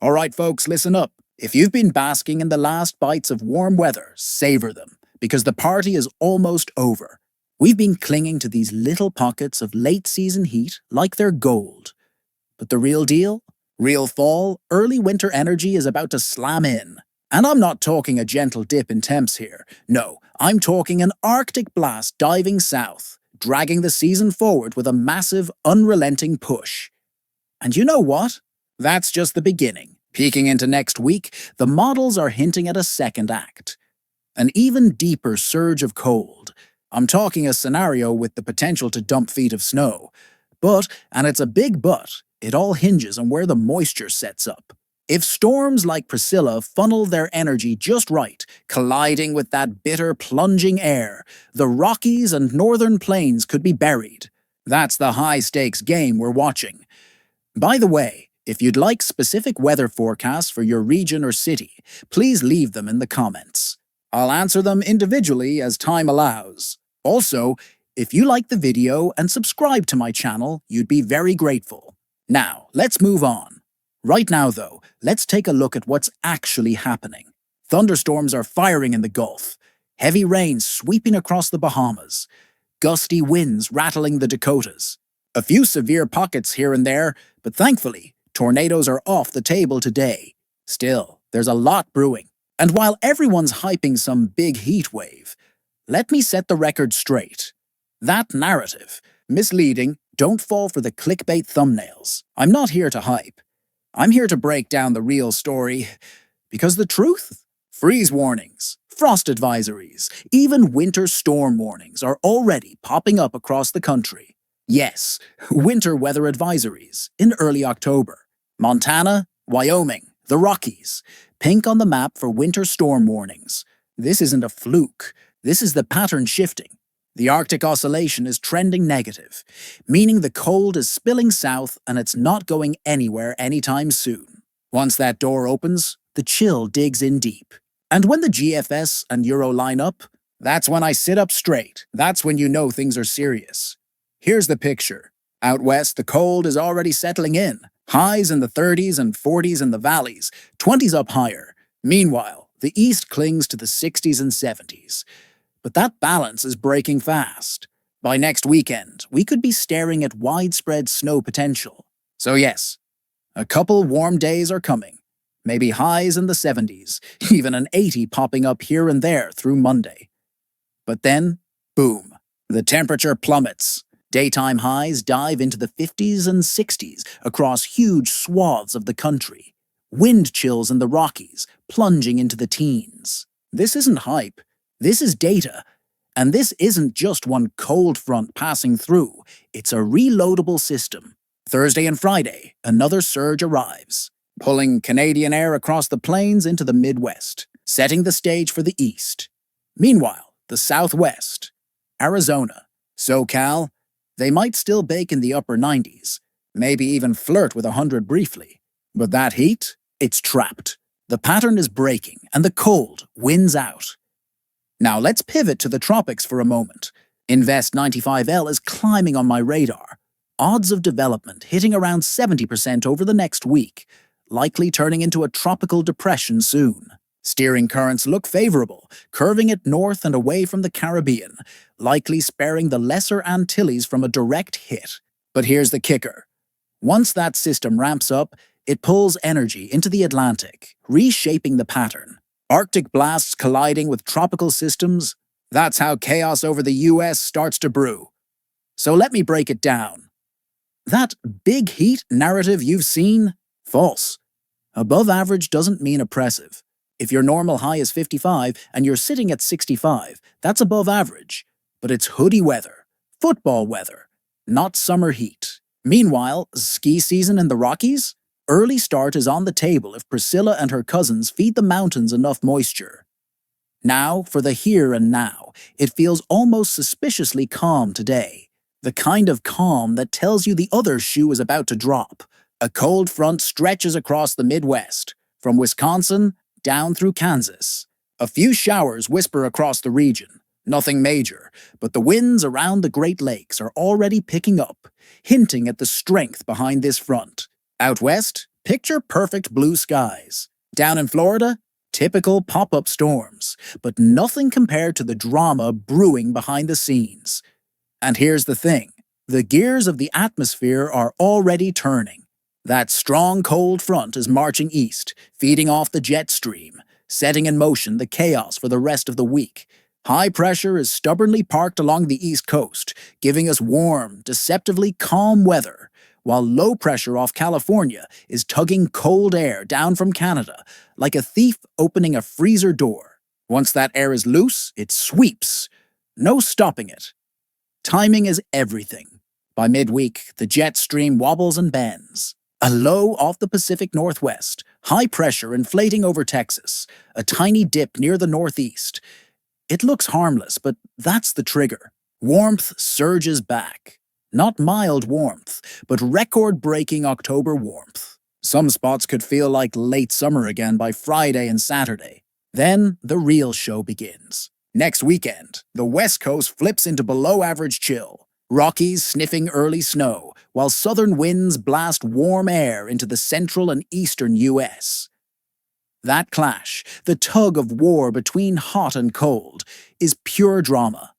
All right, folks, listen up. If you've been basking in the last bites of warm weather, savor them, because the party is almost over. We've been clinging to these little pockets of late-season heat like they're gold. But the real deal? Real fall, early winter energy is about to slam in. And I'm not talking a gentle dip in temps here. No, I'm talking an Arctic blast diving south, dragging the season forward with a massive, unrelenting push. And you know what? That's just the beginning. Peeking into next week, the models are hinting at a second act. An even deeper surge of cold. I'm talking a scenario with the potential to dump feet of snow. But, and it's a big but, it all hinges on where the moisture sets up. If storms like Priscilla funnel their energy just right, colliding with that bitter, plunging air, the Rockies and northern plains could be buried. That's the high-stakes game we're watching. By the way, if you'd like specific weather forecasts for your region or city, please leave them in the comments. I'll answer them individually as time allows. Also, if you like the video and subscribe to my channel, you'd be very grateful. Now, let's move on. Right now, though, let's take a look at what's actually happening. Thunderstorms are firing in the Gulf, heavy rain sweeping across the Bahamas, gusty winds rattling the Dakotas. A few severe pockets here and there, but thankfully, tornadoes are off the table today. Still, there's a lot brewing. And while everyone's hyping some big heat wave, let me set the record straight. That narrative, misleading, don't fall for the clickbait thumbnails. I'm not here to hype. I'm here to break down the real story. Because the truth? Freeze warnings, frost advisories, even winter storm warnings are already popping up across the country. Yes, winter weather advisories in early October. Montana, Wyoming, the Rockies, pink on the map for winter storm warnings. This isn't a fluke. This is the pattern shifting. The Arctic Oscillation is trending negative, meaning the cold is spilling south and it's not going anywhere anytime soon. Once that door opens, the chill digs in deep. And when the GFS and Euro line up, that's when I sit up straight. That's when you know things are serious. Here's the picture. Out west, the cold is already settling in. Highs in the 30s and 40s in the valleys, 20s up higher. Meanwhile, the east clings to the 60s and 70s. But that balance is breaking fast. By next weekend, we could be staring at widespread snow potential. So yes, a couple warm days are coming. Maybe highs in the 70s, even an 80 popping up here and there through Monday. But then, boom, the temperature plummets. Daytime highs dive into the 50s and 60s across huge swaths of the country. Wind chills in the Rockies, plunging into the teens. This isn't hype. This is data. And this isn't just one cold front passing through. It's a reloadable system. Thursday and Friday, another surge arrives, pulling Canadian air across the plains into the Midwest, setting the stage for the East. Meanwhile, the Southwest, Arizona, SoCal, they might still bake in the upper 90s, maybe even flirt with 100 briefly. But that heat, it's trapped. The pattern is breaking, and the cold wins out. Now let's pivot to the tropics for a moment. Invest 95L is climbing on my radar. Odds of development hitting around 70% over the next week, likely turning into a tropical depression soon. Steering currents look favorable, curving it north and away from the Caribbean, likely sparing the Lesser Antilles from a direct hit. But here's the kicker. Once that system ramps up, it pulls energy into the Atlantic, reshaping the pattern. Arctic blasts colliding with tropical systems, that's how chaos over the US starts to brew. So let me break it down. That big heat narrative you've seen? False. Above average doesn't mean oppressive. If your normal high is 55 and you're sitting at 65, that's above average. But it's hoodie weather, football weather, not summer heat. Meanwhile, ski season in the Rockies? Early start is on the table if Priscilla and her cousins feed the mountains enough moisture. Now, for the here and now, it feels almost suspiciously calm today. The kind of calm that tells you the other shoe is about to drop. A cold front stretches across the Midwest, from Wisconsin down through Kansas. A few showers whisper across the region. Nothing major, but the winds around the Great Lakes are already picking up, hinting at the strength behind this front. Out west, Picture perfect blue skies. Down in Florida, typical pop-up storms, but nothing compared to the drama brewing behind the scenes. And here's the thing. The gears of the atmosphere are already turning. That strong cold front is marching east, feeding off the jet stream, setting in motion the chaos for the rest of the week. High pressure is stubbornly parked along the east coast, giving us warm, deceptively calm weather, while low pressure off California is tugging cold air down from Canada, like a thief opening a freezer door. Once that air is loose, it sweeps. No stopping it. Timing is everything. By midweek, the jet stream wobbles and bends. A low off the Pacific Northwest, high pressure inflating over Texas, a tiny dip near the northeast. It looks harmless, but that's the trigger. Warmth surges back. Not mild warmth, but record-breaking October warmth. Some spots could feel like late summer again by Friday and Saturday. Then the real show begins. Next weekend, the West Coast flips into below-average chill. Rockies sniffing early snow, while southern winds blast warm air into the central and eastern U.S. That clash, the tug of war between hot and cold, is pure drama.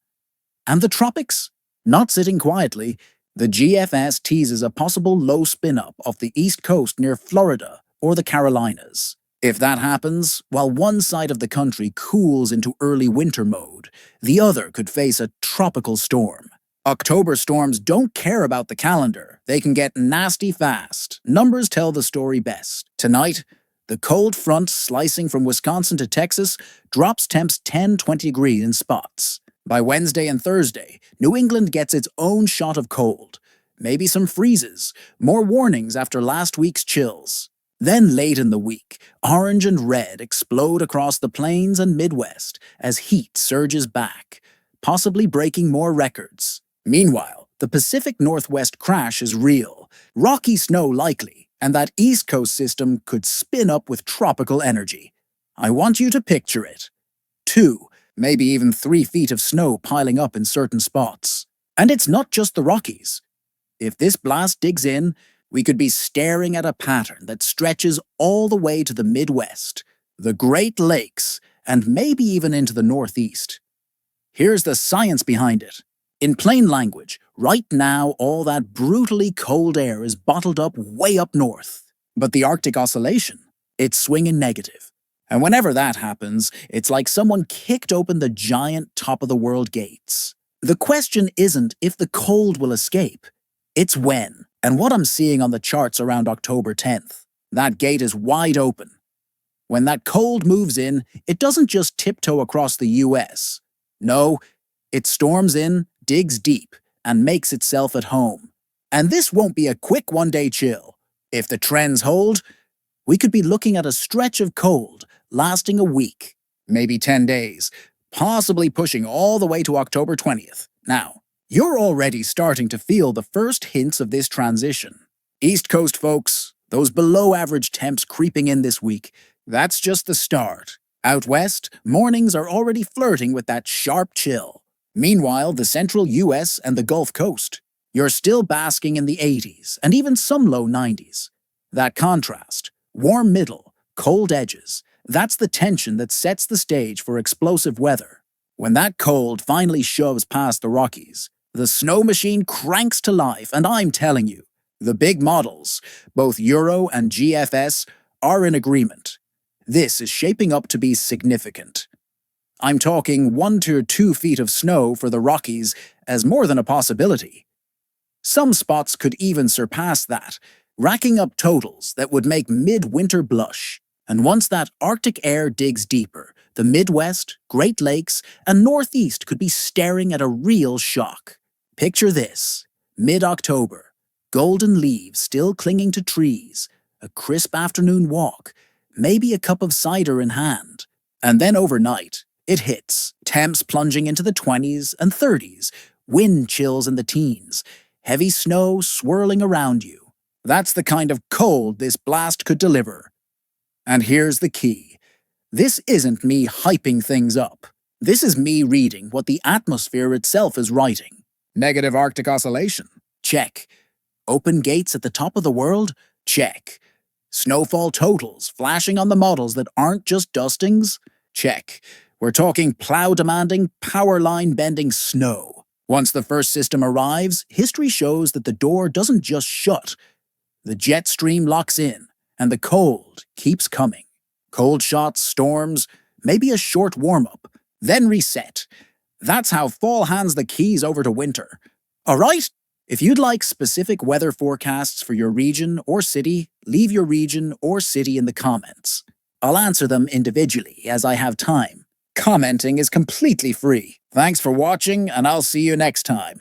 And the tropics? Not sitting quietly, the GFS teases a possible low spin-up off the east coast near Florida or the Carolinas. If that happens, while one side of the country cools into early winter mode, the other could face a tropical storm. October storms don't care about the calendar. They can get nasty fast. Numbers tell the story best. Tonight, the cold front slicing from Wisconsin to Texas drops temps 10-20 degrees in spots. By Wednesday and Thursday, New England gets its own shot of cold. Maybe some freezes, more warnings after last week's chills. Then late in the week, orange and red explode across the plains and Midwest as heat surges back, possibly breaking more records. Meanwhile, the Pacific Northwest crash is real, rocky snow likely, and that East Coast system could spin up with tropical energy. I want you to picture it. 2, maybe even 3 feet of snow piling up in certain spots. And it's not just the Rockies. If this blast digs in, we could be staring at a pattern that stretches all the way to the Midwest, the Great Lakes, and maybe even into the Northeast. Here's the science behind it. In plain language, right now all that brutally cold air is bottled up way up north. But the Arctic Oscillation, it's swinging negative. And whenever that happens, it's like someone kicked open the giant top-of-the-world gates. The question isn't if the cold will escape, it's when. And what I'm seeing on the charts around October 10th, that gate is wide open. When that cold moves in, it doesn't just tiptoe across the US. No, it storms in, digs deep, and makes itself at home. And this won't be a quick one-day chill. If the trends hold, we could be looking at a stretch of cold lasting a week, maybe 10 days, possibly pushing all the way to October 20th. Now, you're already starting to feel the first hints of this transition. East Coast folks, those below-average temps creeping in this week, that's just the start. Out west, mornings are already flirting with that sharp chill. Meanwhile, the central US and the Gulf Coast, you're still basking in the 80s and even some low 90s. That contrast, warm middle, cold edges, that's the tension that sets the stage for explosive weather. When that cold finally shoves past the Rockies, the snow machine cranks to life, and I'm telling you, the big models, both Euro and GFS, are in agreement. This is shaping up to be significant. I'm talking 1 to 2 feet of snow for the Rockies as more than a possibility. Some spots could even surpass that, racking up totals that would make midwinter blush. And once that Arctic air digs deeper, the Midwest, Great Lakes, and Northeast could be staring at a real shock. Picture this: mid-October, golden leaves still clinging to trees, a crisp afternoon walk, maybe a cup of cider in hand. And then overnight, it hits, temps plunging into the 20s and 30s, wind chills in the teens, heavy snow swirling around you. That's the kind of cold this blast could deliver. And here's the key. This isn't me hyping things up. This is me reading what the atmosphere itself is writing. Negative Arctic oscillation? Check. Open gates at the top of the world? Check. Snowfall totals flashing on the models that aren't just dustings? Check. We're talking plow-demanding, power-line-bending snow. Once the first system arrives, history shows that the door doesn't just shut. The jet stream locks in, and the cold keeps coming. Cold shots, storms, maybe a short warm-up, then reset. That's how fall hands the keys over to winter. Alright? If you'd like specific weather forecasts for your region or city, leave your region or city in the comments. I'll answer them individually as I have time. Commenting is completely free. Thanks for watching, and I'll see you next time.